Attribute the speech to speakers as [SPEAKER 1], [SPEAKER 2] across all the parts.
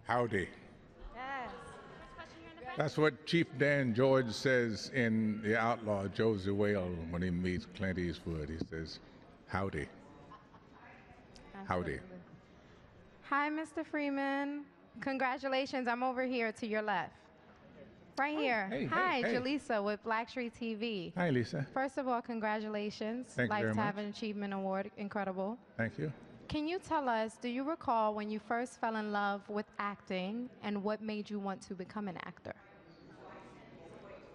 [SPEAKER 1] Howdy.
[SPEAKER 2] Yes.
[SPEAKER 1] That's what Chief Dan George says in The Outlaw, Josie Whale, when he meets Clint Eastwood. He says, howdy. Howdy.
[SPEAKER 2] Absolutely. Hi, Mr. Freeman. Congratulations. I'm over here to your left. Right here.
[SPEAKER 1] hey,
[SPEAKER 2] Hi,
[SPEAKER 1] hey.
[SPEAKER 2] Jaleesa with Blackstreet TV.
[SPEAKER 1] Hi, Lisa.
[SPEAKER 2] First of all, congratulations.
[SPEAKER 1] Thank you very
[SPEAKER 2] Lifetime
[SPEAKER 1] much.
[SPEAKER 2] Achievement Award. Incredible.
[SPEAKER 1] Thank you.
[SPEAKER 2] Can you tell us, do you recall when you first fell in love with acting and what made you want to become an actor?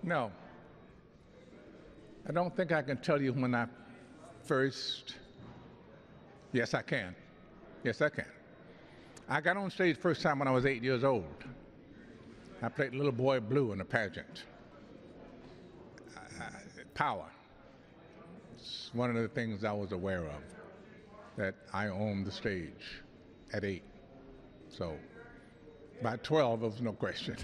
[SPEAKER 1] No. I don't think I can tell you when I first. Yes, I can. Yes, I can. I got on stage first time when I was 8 years old. I played Little Boy Blue in a pageant. Power. It's one of the things I was aware of, that I owned the stage at 8. So by 12, there was no question.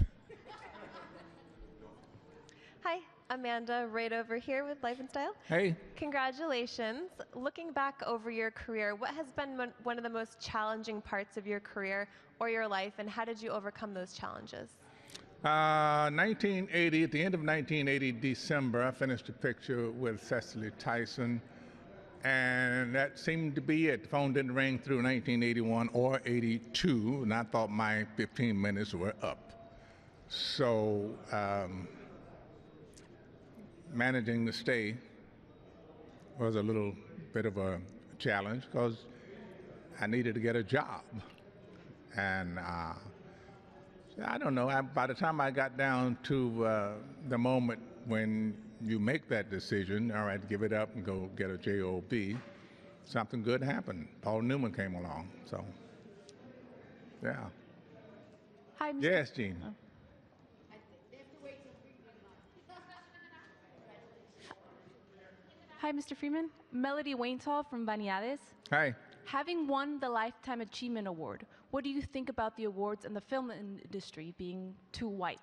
[SPEAKER 3] Hi, Amanda, right over here with Life and Style.
[SPEAKER 1] Hey.
[SPEAKER 3] Congratulations. Looking back over your career, what has been one of the most challenging parts of your career or your life, and how did you overcome those challenges?
[SPEAKER 1] 1980, at the end of 1980, December, I finished a picture with Cecily Tyson, and that seemed to be it. The phone didn't ring through 1981 or 82, and I thought my 15 minutes were up. So managing to stay was a little bit of a challenge because I needed to get a job. And I don't know, by the time I got down to the moment when you make that decision, all right, give it up and go get a job, something good happened. Paul Newman came along, so, yeah.
[SPEAKER 4] Hi, Mr.
[SPEAKER 1] Yes, Gene.
[SPEAKER 4] Hi, Mr. Freeman. Melody Waintall from Vanidades.
[SPEAKER 1] Hi.
[SPEAKER 4] Having won the Lifetime Achievement Award, what do you think about the awards and the film industry being too white?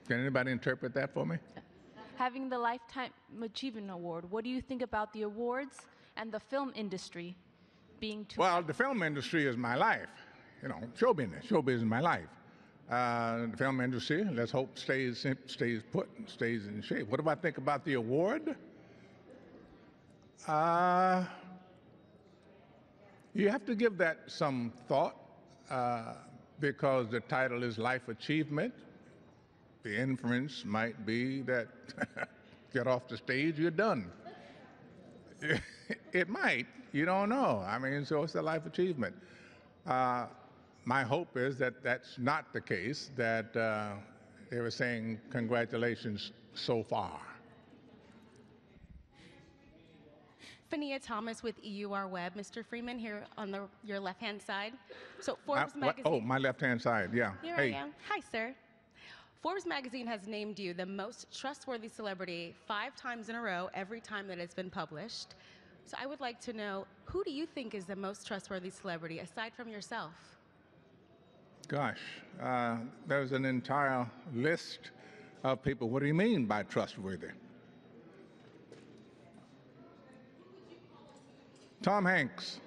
[SPEAKER 1] Can anybody interpret that for me?
[SPEAKER 4] Having the Lifetime Achievement Award, what do you think about the awards and the film industry being too
[SPEAKER 1] Well,
[SPEAKER 4] white?
[SPEAKER 1] the film industry is my life. You know, show business. Show business is my life. The film industry, let's hope, stays put and stays in shape. What do I think about the award? You have to give that some thought because the title is Life Achievement. The inference might be that get off the stage, you're done. It might, you don't know. I mean, so it's a life achievement. My hope is that that's not the case, that they were saying congratulations so far.
[SPEAKER 5] Fania Thomas with EUR Web. Mr. Freeman, here on your left-hand side. So Forbes magazine.
[SPEAKER 1] Oh, my left-hand side, yeah.
[SPEAKER 5] Here
[SPEAKER 1] Hey.
[SPEAKER 5] I am. Hi, sir. Forbes magazine has named you the most trustworthy celebrity 5 times in a row, every time that it's been published. So I would like to know, who do you think is the most trustworthy celebrity aside from yourself?
[SPEAKER 1] Gosh, there's an entire list of people. What do you mean by trustworthy? Tom Hanks,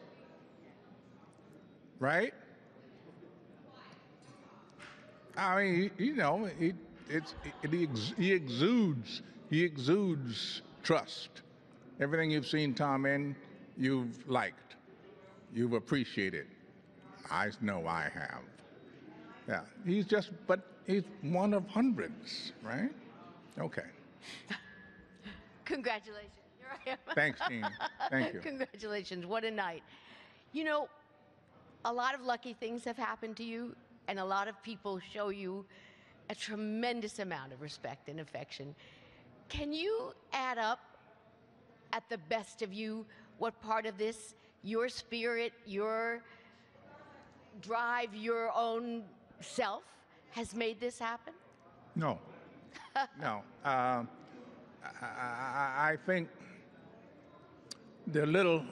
[SPEAKER 1] right? I mean, you know, he exudes trust. Everything you've seen Tom in, you've liked, you've appreciated. I know I have. Yeah, but he's one of hundreds, right? Okay.
[SPEAKER 6] Congratulations. Here I am.
[SPEAKER 1] Thanks, Gene. Thank you.
[SPEAKER 6] Congratulations. What a night. You know, a lot of lucky things have happened to you, and a lot of people show you a tremendous amount of respect and affection. Can you add up, at the best of you, what part of this, your spirit, your drive, your own self, has made this happen?
[SPEAKER 1] No. No. I think the little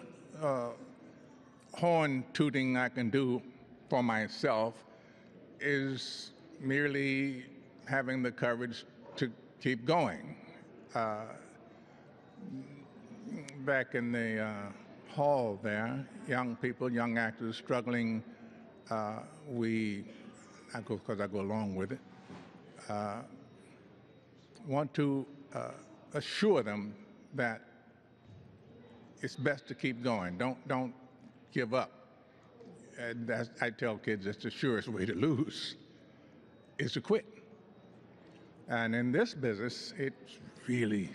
[SPEAKER 1] horn tooting I can do for myself is merely having the courage to keep going. Back in the hall there, young people, young actors struggling because I go along with it, want to assure them that it's best to keep going. Don't give up. And I tell kids it's the surest way to lose is to quit. And in this business, it's really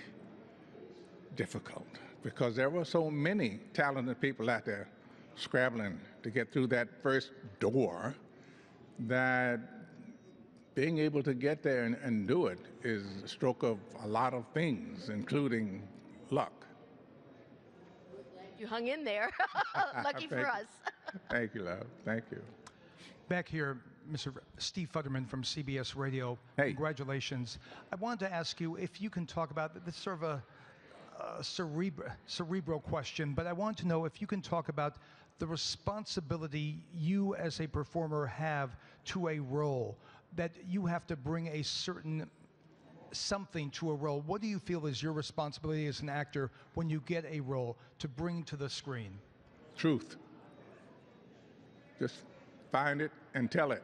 [SPEAKER 1] difficult because there were so many talented people out there scrabbling to get through that first door that being able to get there and do it is a stroke of a lot of things, including luck.
[SPEAKER 6] You hung in there. Lucky for us.
[SPEAKER 1] Thank you, love. Thank you.
[SPEAKER 7] Back here, Mr. Steve Futterman from CBS Radio.
[SPEAKER 1] Hey.
[SPEAKER 7] Congratulations. I wanted to ask you if you can talk about this sort of a cerebral question, but I want to know if you can talk about the responsibility you as a performer have to a role, that you have to bring a certain something to a role. What do you feel is your responsibility as an actor when you get a role to bring to the screen?
[SPEAKER 1] Truth. Just find it and tell it.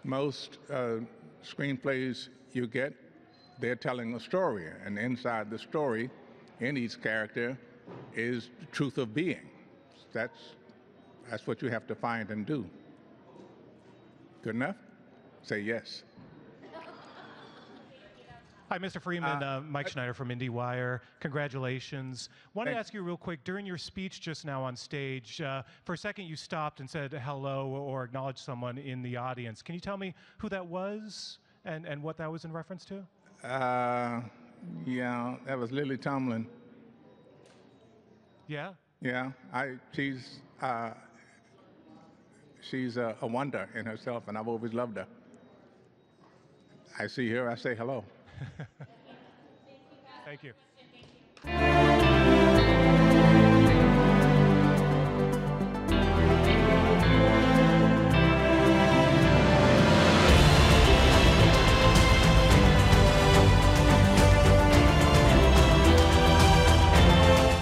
[SPEAKER 1] Most screenplays you get, they're telling a story, and inside the story, in each character, is the truth of being. That's what you have to find and do. Good enough? Say yes.
[SPEAKER 8] Hi, Mr. Freeman. Mike Schneider from IndieWire. Congratulations. Wanted to ask you real quick, during your speech just now on stage, for a second you stopped and said hello or acknowledged someone in the audience. Can you tell me who that was and what that was in reference to?
[SPEAKER 1] Yeah, that was Lily Tomlin.
[SPEAKER 8] Yeah?
[SPEAKER 1] Yeah, she's a wonder in herself, and I've always loved her. I see her, I say hello.
[SPEAKER 8] Thank you.